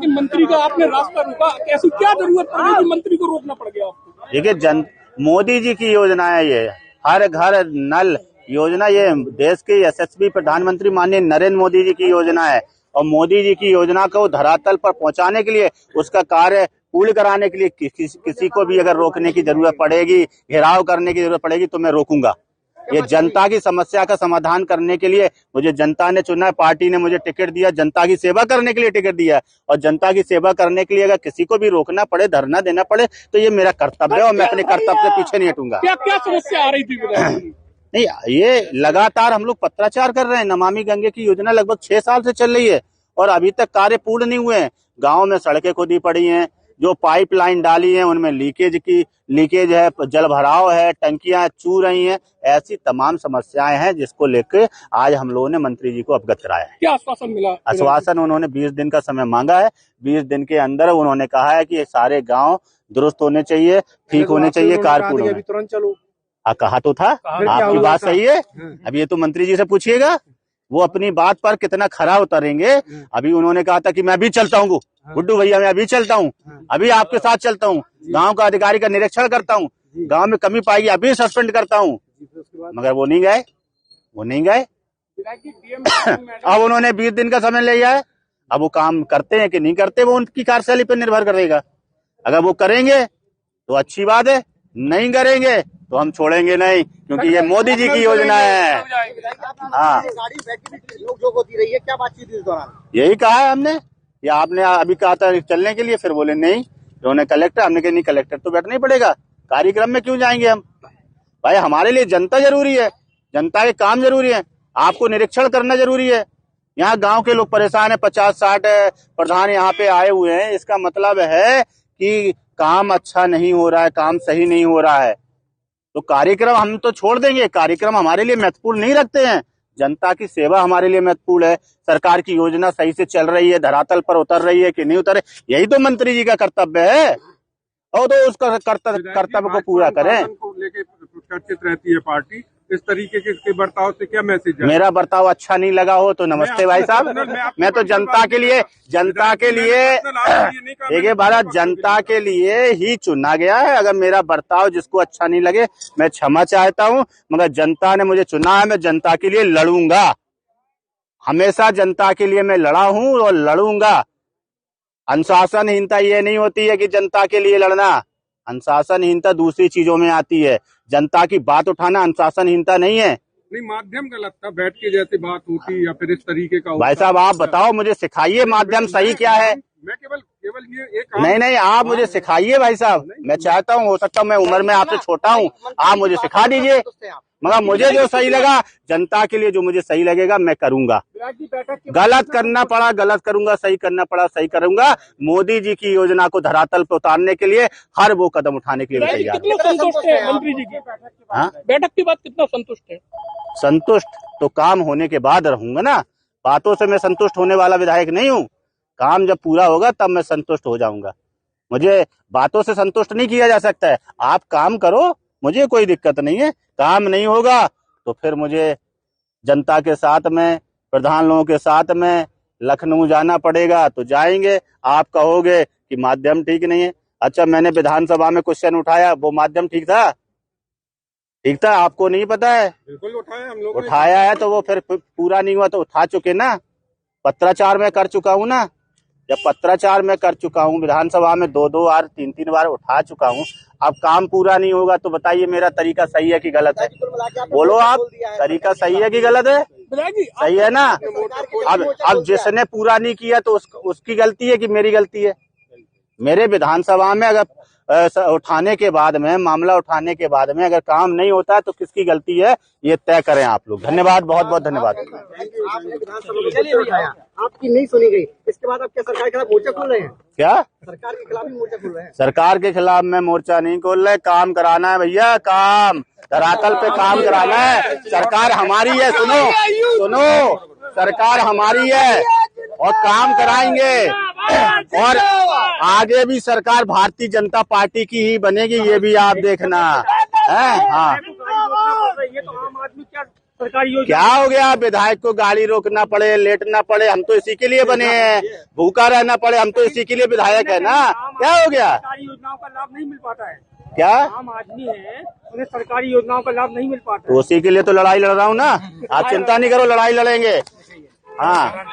कि मंत्री का आपने रास्ता रोका, कैसी क्या जरूरत पड़ गई कि मंत्री को रोकना पड़ गया आपको? देखिए, मोदी जी की योजना है ये, हर घर नल योजना, ये देश के यशस्वी प्रधानमंत्री माननीय नरेंद्र मोदी जी की योजना है। और मोदी जी की योजना को धरातल पर पहुंचाने के लिए, उसका कार्य पूर्ण कराने के लिए किसी को भी अगर रोकने की जरूरत पड़ेगी, घेराव करने की जरूरत पड़ेगी, तो मैं रोकूंगा। ये जनता की समस्या का समाधान करने के लिए मुझे जनता ने चुना है, पार्टी ने मुझे टिकट दिया, जनता की सेवा करने के लिए टिकट दिया। और जनता की सेवा करने के लिए अगर किसी को भी रोकना पड़े, धरना देना पड़े, तो ये मेरा कर्तव्य है और मैं अपने कर्तव्य से पीछे नहीं हटूंगा। क्या क्या समस्या आ रही थी? नहीं, ये लगातार हम लोग पत्राचार कर रहे हैं। नमामि गंगे की योजना लगभग 6 साल से चल रही है और अभी तक कार्य पूर्ण नहीं हुए हैं। गाँव में सड़कें खोदी पड़ी हैं, जो पाइपलाइन डाली है उनमें लीकेज है, जल भराव है, टंकियां चू रही हैं, ऐसी तमाम समस्याएं हैं जिसको लेकर आज हम लोगों ने मंत्री जी को अवगत कराया है। क्या आश्वासन मिला? आश्वासन उन्होंने 20 दिन का समय मांगा है। 20 दिन के अंदर उन्होंने कहा है कि ये सारे गांव दुरुस्त होने चाहिए, ठीक होने चाहिए, कारपूर्ण होने। तुरंत चलो, कहा तो था। आपकी बात सही है। अब ये तो मंत्री जी से पूछिएगा, वो अपनी बात पर कितना खरा उतरेंगे। अभी उन्होंने कहा था कि मैं अभी चलता हूँ गुड्डू भैया, मैं अभी चलता हूँ, अभी आपके साथ चलता हूँ, गांव का अधिकारी का निरीक्षण करता हूँ, गांव में कमी पाई अभी सस्पेंड करता हूँ, मगर वो नहीं गए। अब उन्होंने 20 दिन का समय लिया है। अब वो काम करते हैं कि नहीं करते, वो उनकी कार्यशैली पर निर्भर करेगा। अगर वो करेंगे तो अच्छी बात है, नहीं करेंगे तो हम छोड़ेंगे नहीं, क्योंकि ये मोदी जी की योजना है। हाँ, होती रही है, क्या बातचीत इस दौरान? यही कहा है हमने, या आपने अभी कहा था चलने के लिए, फिर बोले नहीं, उन्होंने कलेक्टर, हमने कहा नहीं कलेक्टर तो बैठना ही पड़ेगा, कार्यक्रम में क्यों जाएंगे हम? भाई हमारे लिए जनता जरूरी है, जनता के काम जरूरी है, आपको निरीक्षण करना जरूरी है। यहाँ गांव के लोग परेशान है, 50-60 प्रधान यहाँ पे आए हुए हैं, इसका मतलब है कि काम अच्छा नहीं हो रहा है, काम सही नहीं हो रहा है। तो कार्यक्रम हम तो छोड़ देंगे, कार्यक्रम हमारे लिए महत्वपूर्ण नहीं रखते हैं। जनता की सेवा हमारे लिए महत्वपूर्ण है। सरकार की योजना सही से चल रही है, धरातल पर उतर रही है कि नहीं उतर, यही तो मंत्री जी का कर्तव्य है। और तो उसका कर्तव्य को पूरा करें। लेके चर्चित रहती है पार्टी, इस तरीके के बर्ताव से क्या मैसेज है? मेरा बर्ताव अच्छा नहीं लगा हो तो नमस्ते भाई साहब, मैं तो जनता के लिए देखिए भारत जनता के लिए ही चुना गया है। अगर मेरा बर्ताव जिसको अच्छा नहीं लगे, मैं क्षमा चाहता हूं, मगर जनता ने मुझे चुना है, मैं जनता के लिए लड़ूंगा। हमेशा जनता के लिए मैं लड़ा हूं और लड़ूंगा। अनुशासनहीनता ये नहीं होती है कि जनता के लिए लड़ना, अनुशासनहीनता दूसरी चीजों में आती है। जनता की बात उठाना अनुशासनहीनता नहीं है। नहीं, माध्यम गलत था, बैठ के जैसे बात होती या फिर इस तरीके का। भाई साहब आप बताओ, मुझे सिखाइए माध्यम सही क्या है। मैं केवल ये एक नहीं, आप मुझे सिखाइए भाई साहब, मैं चाहता हूँ, हो सकता है मैं उम्र में आपसे छोटा हूँ, आप मुझे सिखा दीजिए, मगर मुझे जो सही लगा, जनता के लिए जो मुझे सही लगेगा मैं करूंगा। गलत करना पड़ा गलत करूंगा, सही करना पड़ा सही करूंगा। मोदी जी की योजना को धरातल पर उतारने के लिए हर वो कदम उठाने के लिए तैयार। कितना संतुष्ट है मंत्री जी की बैठक के बाद? कितना संतुष्ट है? संतुष्ट तो काम होने के बाद रहूंगा ना, बातों से मैं संतुष्ट होने वाला विधायक नहीं हूँ। काम जब पूरा होगा तब मैं संतुष्ट हो जाऊंगा। मुझे बातों से संतुष्ट नहीं किया जा सकता है। आप काम करो, मुझे कोई दिक्कत नहीं है। काम नहीं होगा तो फिर मुझे जनता के साथ में, प्रधान लोगों के साथ में लखनऊ जाना पड़ेगा, तो जाएंगे। आप कहोगे कि माध्यम ठीक नहीं है, अच्छा मैंने विधानसभा में क्वेश्चन उठाया, वो माध्यम ठीक था? ठीक था, आपको नहीं पता है? बिल्कुल उठाया हम लोग, उठाया है तो वो फिर पूरा नहीं हुआ तो उठा चुके ना। पत्राचार में कर चुका हूँ ना, जब पत्राचार में कर चुका हूँ, विधानसभा में 2-2 बार 3-3 बार उठा चुका हूँ। अब काम पूरा नहीं होगा तो बताइए मेरा तरीका सही है कि गलत है? बोलो आप, तरीका सही है कि गलत है? सही है ना। अब जिसने पूरा नहीं किया तो उसकी गलती है कि मेरी गलती है? मेरे विधानसभा में अगर उठाने के बाद में, मामला उठाने के बाद में अगर काम नहीं होता है तो किसकी गलती है, ये तय करें आप लोग। धन्यवाद, बहुत बहुत धन्यवाद। आपकी नहीं सुनी गई, इसके बाद आप क्या सरकार के खिलाफ मोर्चा खोल रहे हैं? क्या सरकार के खिलाफ ही मोर्चा खोल रहे हैं? सरकार के खिलाफ मैं मोर्चा नहीं खोल रहे, काम कराना है भैया, काम धरातल पे काम कराना है। सरकार हमारी है, सुनो, सरकार हमारी है और काम कराएंगे। और आगे भी सरकार भारतीय जनता पार्टी की ही बनेगी, ये भी आप देखना है। हाँ, ये तो आम आदमी क्या सरकारी योजना क्या हो गया? विधायक को गाड़ी रोकना पड़े, लेटना पड़े, हम तो इसी के लिए बने हैं। भूखा रहना पड़े, हम तो इसी के लिए विधायक है ना। क्या हो गया? सरकारी योजनाओं का लाभ नहीं मिल पाता है। क्या? आम आदमी है, उन्हें सरकारी योजनाओं का लाभ नहीं मिल पाता तो उसी के लिए तो लड़ाई लड़ रहा हूँ ना। आप चिंता नहीं करो, लड़ाई लड़ेंगे। हाँ।